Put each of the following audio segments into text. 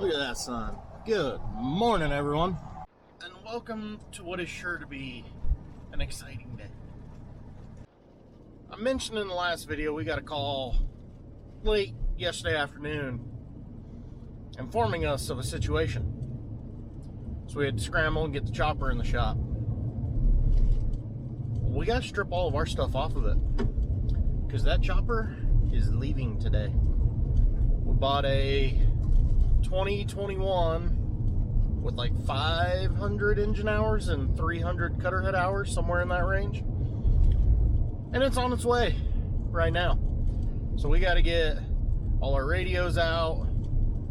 Look at that sun. Good morning, everyone, and welcome to what is sure to be an exciting day. I mentioned in the last video we got a call late yesterday afternoon informing us of a situation. So we had to scramble and get the chopper in the shop. We got to strip all of our stuff off of it because that chopper is leaving today. We bought a 2021 with like 500 engine hours and 300 cutter head hours, somewhere in that range, and it's on its way right now. So we got to get all our radios out,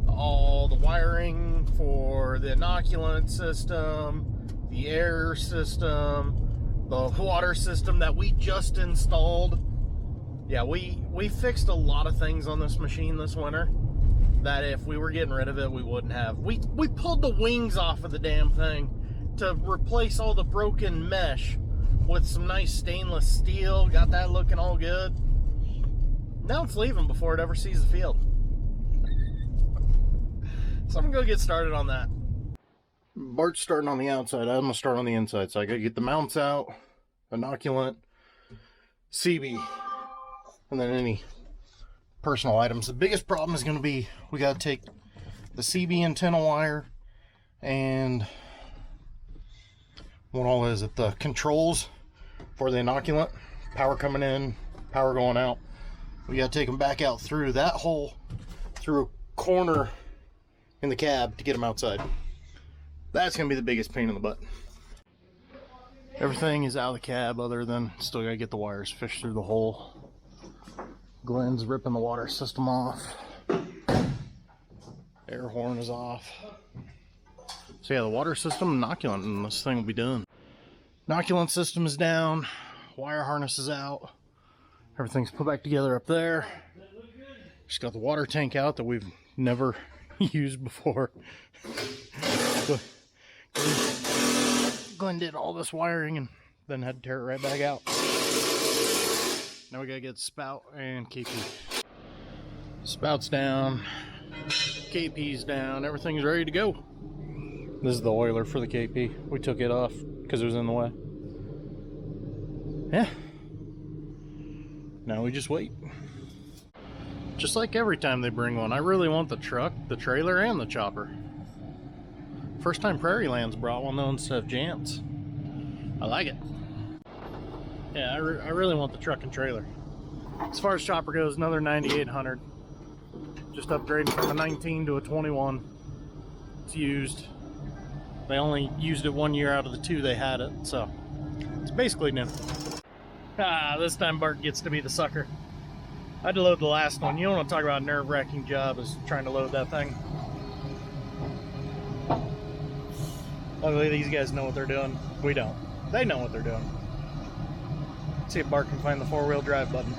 all the wiring for the inoculant system, the air system, the water system that we just installed. Yeah, we fixed a lot of things on this machine this winter that if we were getting rid of it, we wouldn't have. We pulled the wings off of the damn thing to replace all the broken mesh with some nice stainless steel. Got that looking all good. Now it's leaving before it ever sees the field. So I'm gonna go get started on that. Bart's starting on the outside. I'm gonna start on the inside. So I gotta get the mounts out, inoculant, CB, and then any personal items. The biggest problem is going to be we got to take the CB antenna wire and what all is it, the controls for the inoculant, power coming in, power going out. We got to take them back out through that hole, through a corner in the cab to get them outside. That's going to be the biggest pain in the butt. Everything is out of the cab other than still got to get the wires fished through the hole. Glenn's ripping the water system off. Air horn is off. So yeah, the water system, inoculant, and this thing will be done. Inoculant system is down. Wire harness is out. Everything's put back together up there. Just got the water tank out that we've never used before. Glenn did all this wiring and then had to tear it right back out. Now we gotta get spout and KP. Spout's down, KP's down, everything's ready to go. This is the oiler for the KP. We took it off because it was in the way. Yeah. Now we just wait. Just like every time they bring one, I really want the truck, the trailer, and the chopper. First time Prairie Lands brought one though instead of Jant's. I like it. Yeah, I really want the truck and trailer. As far as chopper goes, another 9800. Just upgrading from a 19 to a 21. It's used. They only used it 1 year out of the 2 they had it, so it's basically new. This time Bart gets to be the sucker. I had to load the last one. You don't want to talk about a nerve-wracking job is trying to load that thing. Luckily, these guys know what they're doing. We don't. They know what they're doing. See if Bart can find the 4-wheel drive button.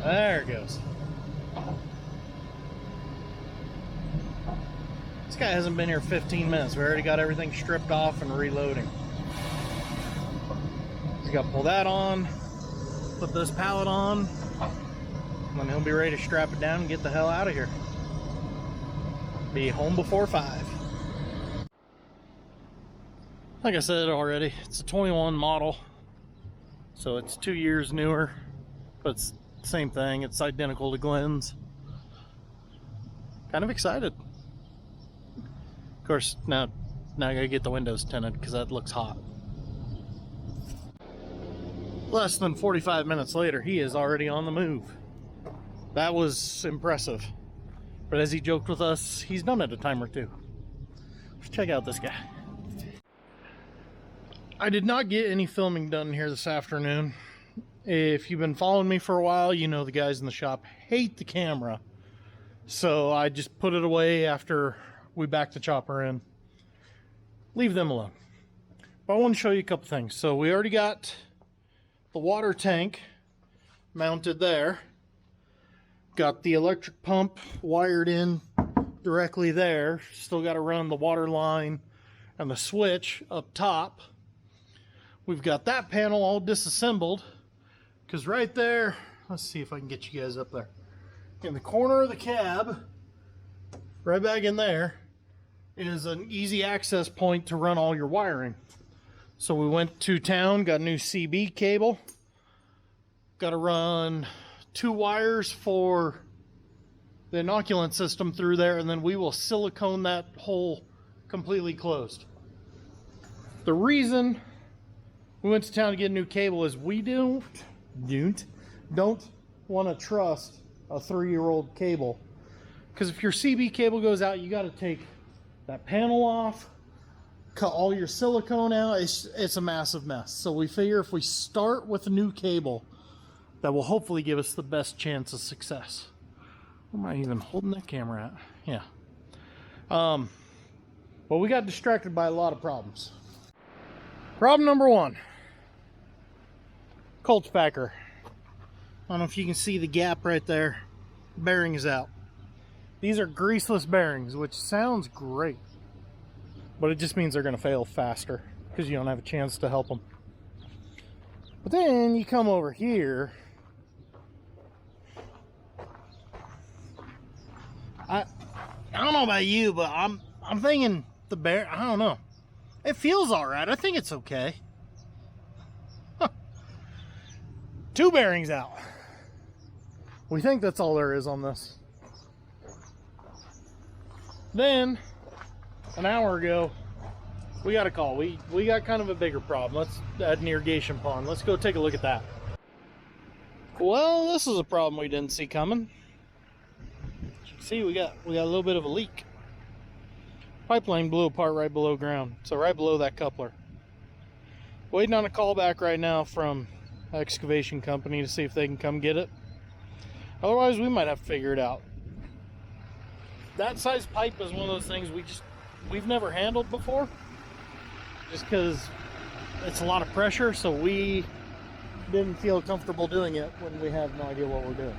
There it goes. This guy hasn't been here 15 minutes. We already got everything stripped off and reloading. He's got to pull that on, put this pallet on, and then he'll be ready to strap it down and get the hell out of here. Be home before 5. Like I said already, it's a 21 model, so it's 2 years newer, but it's the same thing. It's identical to Glenn's. Kind of excited. Of course, now I gotta get the windows tinted because that looks hot. Less than 45 minutes later, he is already on the move. That was impressive. But as he joked with us, he's done it a time or two. Let's check out this guy. I did not get any filming done here this afternoon. If you've been following me for a while, you know the guys in the shop hate the camera. So I just put it away after we back the chopper in. Leave them alone. But I want to show you a couple things. So we already got the water tank mounted there. Got the electric pump wired in directly there. Still got to run the water line and the switch up top. we've got that panel all disassembled, because right there, let's see if I can get you guys up there. In the corner of the cab, right back in there, is an easy access point to run all your wiring. So we went to town, got a new CB cable. Got to run 2 wires for the inoculant system through there, and then we will silicone that hole completely closed. The reason we went to town to get a new cable is we don't want to trust a 3-year-old cable, because if your CB cable goes out, you got to take that panel off, cut all your silicone out. It's a massive mess. So we figure if we start with a new cable, that will hopefully give us the best chance of success. Where am I even holding that camera at? Yeah. But we got distracted by a lot of problems. Problem number 1. Colts packer. I don't know if you can see the gap right there. Bearing is out. These are greaseless bearings, which sounds great, but it just means they're going to fail faster because you don't have a chance to help them. But then you come over here. I don't know about you, but I'm thinking the bear, I don't know. It feels all right. I think it's okay. Huh. 2 bearings out. We think that's all there is on this. Then, an hour ago, we got a call. We got kind of a bigger problem. Let's add an irrigation pond. Let's go take a look at that. Well, this is a problem we didn't see coming. As you can see, we got a little bit of a leak. Pipeline blew apart right below ground, so right below that coupler. Waiting on a call back right now from excavation company to see if they can come get it. Otherwise, we might have to figure it out. That size pipe is one of those things we've never handled before, just because it's a lot of pressure, so we didn't feel comfortable doing it when we have no idea what we're doing.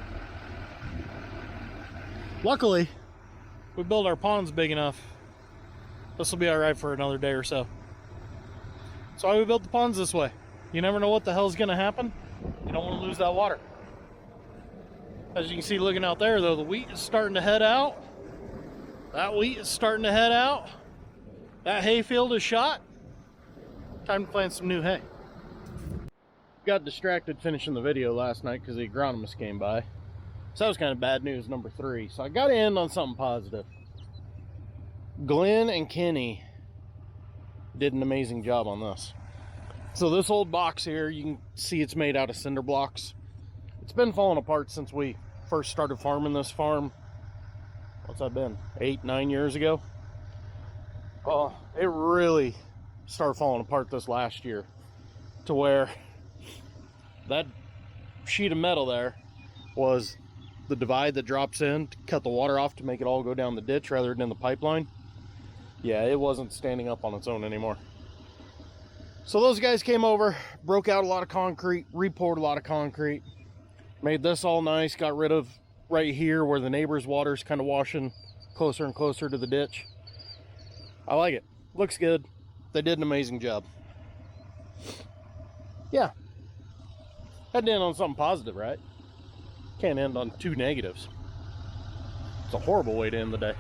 Luckily, we built our ponds big enough. This will be all right for another day or so. So why we built the ponds this way. You never know what the hell's gonna happen. You don't want to lose that water. As you can see looking out there though, the wheat is starting to head out. That wheat is starting to head out. That hay field is shot. Time to plant some new hay. Got distracted finishing the video last night because the agronomist came by. So that was kind of bad news, number 3. So I got to end on something positive. Glenn and Kenny did an amazing job on this. So this old box here, you can see it's made out of cinder blocks. It's been falling apart since we first started farming this farm. What's that been? 8, 9 years ago? Oh, it really started falling apart this last year to where that sheet of metal there was the divide that drops in to cut the water off to make it all go down the ditch rather than in the pipeline. Yeah, it wasn't standing up on its own anymore. So those guys came over, broke out a lot of concrete, re-poured a lot of concrete, made this all nice, got rid of right here where the neighbor's water's kind of washing closer and closer to the ditch. I like it. Looks good. They did an amazing job. Yeah. Had to end on something positive, right? Can't end on 2 negatives. It's a horrible way to end the day.